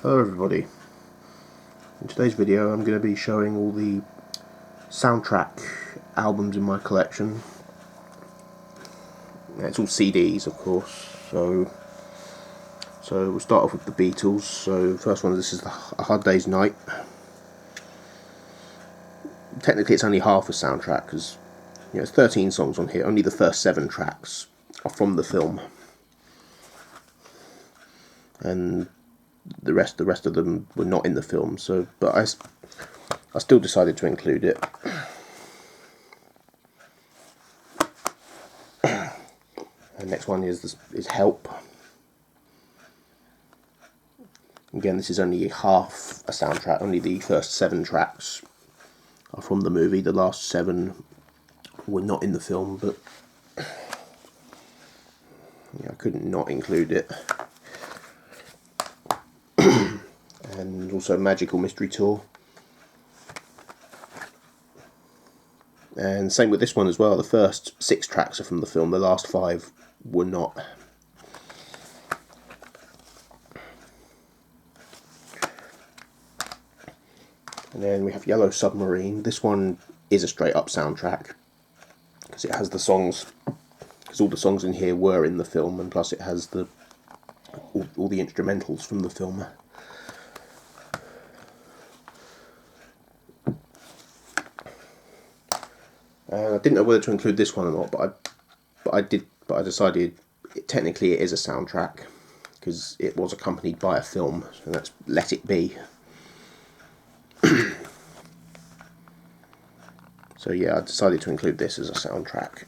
Hello everybody. In today's video I'm going to be showing all the soundtrack albums in my collection. It's all CDs of course, so we'll start off with the Beatles. So first one, this is A Hard Day's Night. Technically it's only half a soundtrack because it's 13 songs on here. Only the first 7 tracks are from the film, and the rest of them were not in the film. So, but I still decided to include it. The next one is Help. Again, this is only half a soundtrack. Only the first 7 tracks are from the movie. The last 7 were not in the film, but I couldn't not include it. And also Magical Mystery Tour. And same with this one as well. The first 6 tracks are from the film. The last 5 were not. And then we have Yellow Submarine. This one is a straight up soundtrack because it has the songs, because all the songs in here were in the film, and plus it has all the instrumentals from the film. I didn't know whether to include this one or not, but I decided technically it is a soundtrack because it was accompanied by a film, and that's Let It Be. So yeah, I decided to include this as a soundtrack.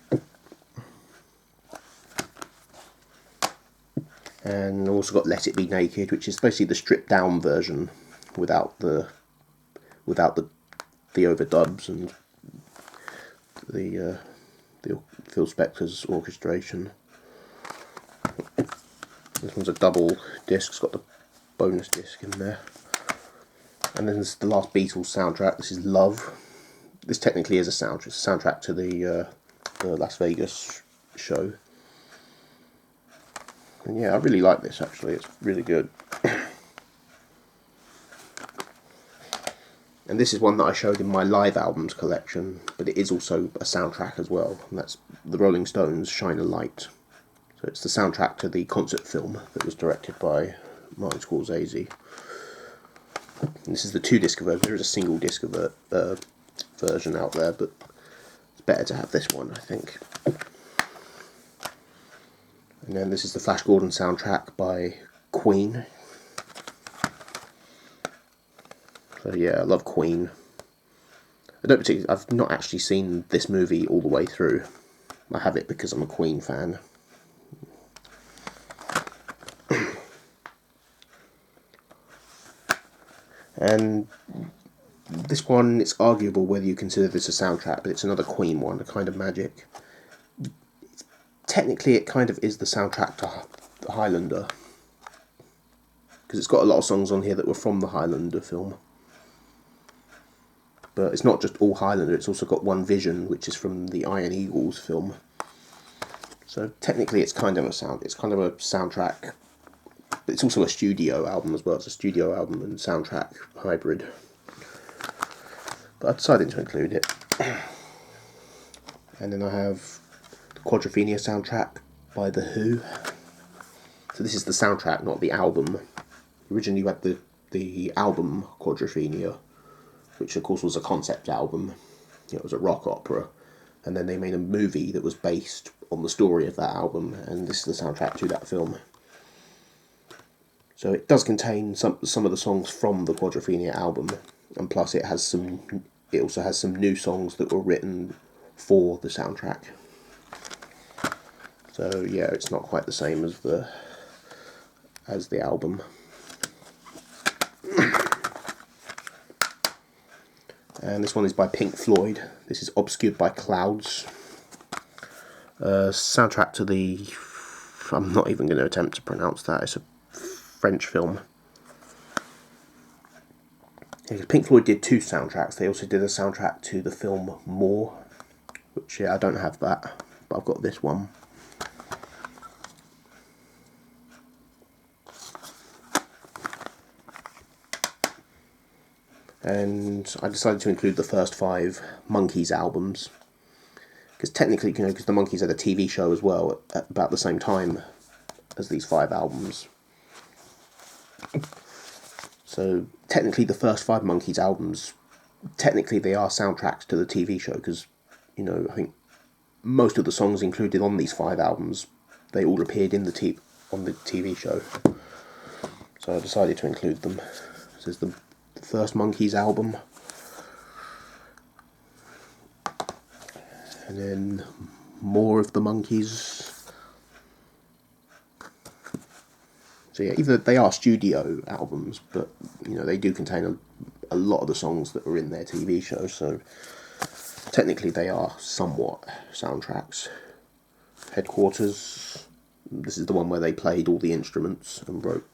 And also got Let It Be Naked, which is basically the stripped down version without the overdubs and the Phil Spector's orchestration. This one's a double disc, it's got the bonus disc in there. And then there's the last Beatles soundtrack. This is Love. This technically is a soundtrack. It's a soundtrack to the Las Vegas show. And yeah, I really like this actually. It's really good. And this is one that I showed in my live albums collection, but it is also a soundtrack as well. And that's the Rolling Stones' Shine a Light. So it's the soundtrack to the concert film that was directed by Martin Scorsese. And this is the 2-disc version. There is a single disc version out there, but it's better to have this one, I think. And then this is the Flash Gordon soundtrack by Queen. So yeah, I love Queen. I've not actually seen this movie all the way through. I have it because I'm a Queen fan. And this one, it's arguable whether you consider this a soundtrack, but it's another Queen one, A Kind of Magic. Technically, it kind of is the soundtrack to Highlander, because it's got a lot of songs on here that were from the Highlander film. But it's not just all Highlander, it's also got One Vision, which is from the Iron Eagles film. So technically it's kind of a soundtrack, but it's also a studio album as well. It's a studio album and soundtrack hybrid. But I decided to include it. And then I have the Quadrophenia soundtrack by The Who. So this is the soundtrack, not the album. Originally you had the album Quadrophenia, which of course was a concept album. It was a rock opera, and then they made a movie that was based on the story of that album, and this is the soundtrack to that film. So it does contain some of the songs from the Quadrophenia album, and plus it also has some new songs that were written for the soundtrack. So yeah, it's not quite the same as the album. And this one is by Pink Floyd. This is Obscured by Clouds. Soundtrack to the... I'm not even going to attempt to pronounce that. It's a French film. Yeah, Pink Floyd did 2 soundtracks. They also did a soundtrack to the film More, which, yeah, I don't have that, but I've got this one. and I decided to include the first 5 Monkees albums, because technically, because the Monkees had a TV show as well at about the same time as these 5 albums. So technically the first 5 Monkees albums, technically they are soundtracks to the TV show, because, I think most of the songs included on these 5 albums, they all appeared in on the TV show. So I decided to include them. This is the first Monkees album. And then more of the Monkees. So yeah, even though they are studio albums, but they do contain a lot of the songs that were in their TV show, so technically they are somewhat soundtracks. Headquarters, this is the one where they played all the instruments and wrote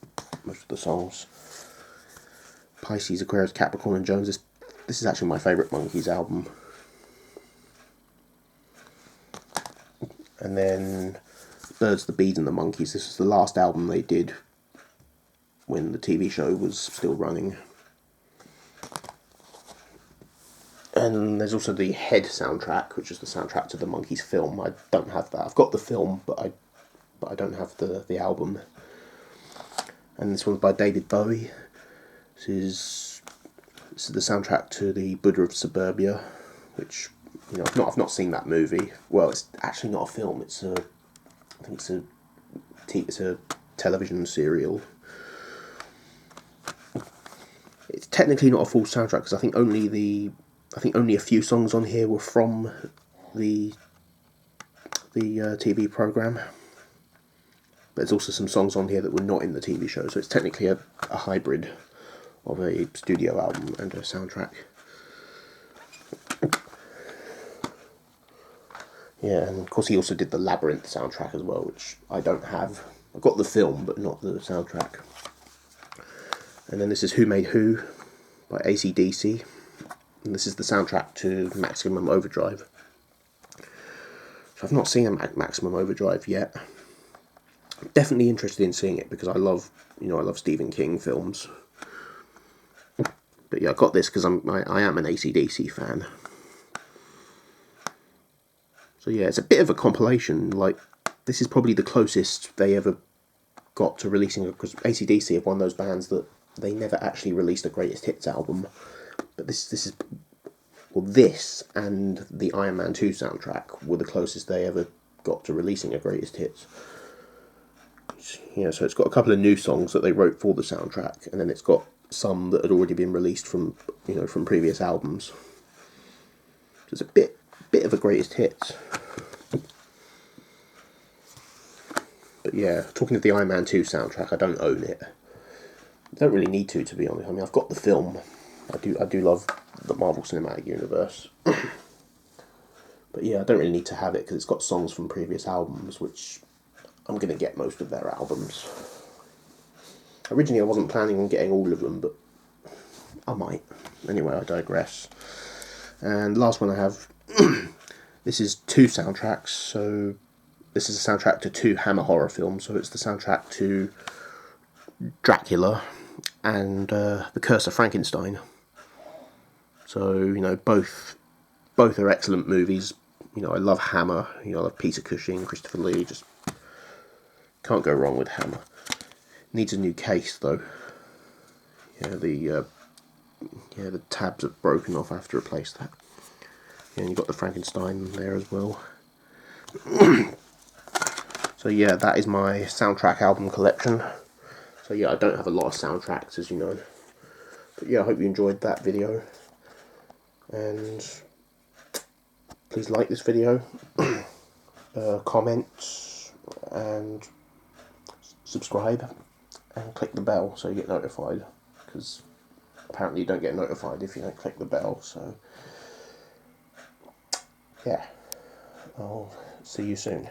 most of the songs. Pisces, Aquarius, Capricorn and Jones, this is actually my favourite Monkees album. And then Birds, the Bees and the Monkees, this is the last album they did when the TV show was still running. And there's also the Head soundtrack, which is the soundtrack to the Monkees film. I don't have that. I've got the film, but I don't have the album. And this one's by David Bowie. This is the soundtrack to the Buddha of Suburbia, which I've not seen that movie. Well, it's actually not a film. It's a television serial. It's technically not a full soundtrack, because I think only a few songs on here were from the TV program. But there's also some songs on here that were not in the TV show, so it's technically a hybrid of a studio album and a soundtrack. Yeah, and of course he also did the Labyrinth soundtrack as well, which I don't have. I've got the film, but not the soundtrack. And then this is Who Made Who by AC/DC. And this is the soundtrack to Maximum Overdrive. So I've not seen a Maximum Overdrive yet. I'm definitely interested in seeing it, because I love Stephen King films. But yeah, I got this because I am an AC/DC fan. So yeah, it's a bit of a compilation. Like, this is probably the closest they ever got to releasing, because AC/DC are one of those bands that they never actually released a greatest hits album. But this and the Iron Man 2 soundtrack were the closest they ever got to releasing a greatest hits. So it's got a couple of new songs that they wrote for the soundtrack, and then it's got some that had already been released from previous albums. So it's a bit of a greatest hits. But yeah, talking of the Iron Man 2 soundtrack, I don't own it. I don't really need to be honest. I mean, I've got the film. I do love the Marvel Cinematic Universe. But yeah, I don't really need to have it, because it's got songs from previous albums, which I'm going to get most of their albums. Originally I wasn't planning on getting all of them, but I might. Anyway, I digress. And the last one I have, this is 2 soundtracks. So this is a soundtrack to 2 Hammer horror films. So it's the soundtrack to Dracula and The Curse of Frankenstein. So, both are excellent movies. I love Hammer. I love Peter Cushing, Christopher Lee. Just can't go wrong with Hammer. Needs a new case though. Yeah, the tabs have broken off. I have to replace that. Yeah, and you've got the Frankenstein there as well. So yeah, that is my soundtrack album collection. So yeah, I don't have a lot of soundtracks, as you know. But yeah, I hope you enjoyed that video. And please like this video, comment, and subscribe, and click the bell so you get notified, because apparently you don't get notified if you don't click the bell. So yeah, I'll see you soon.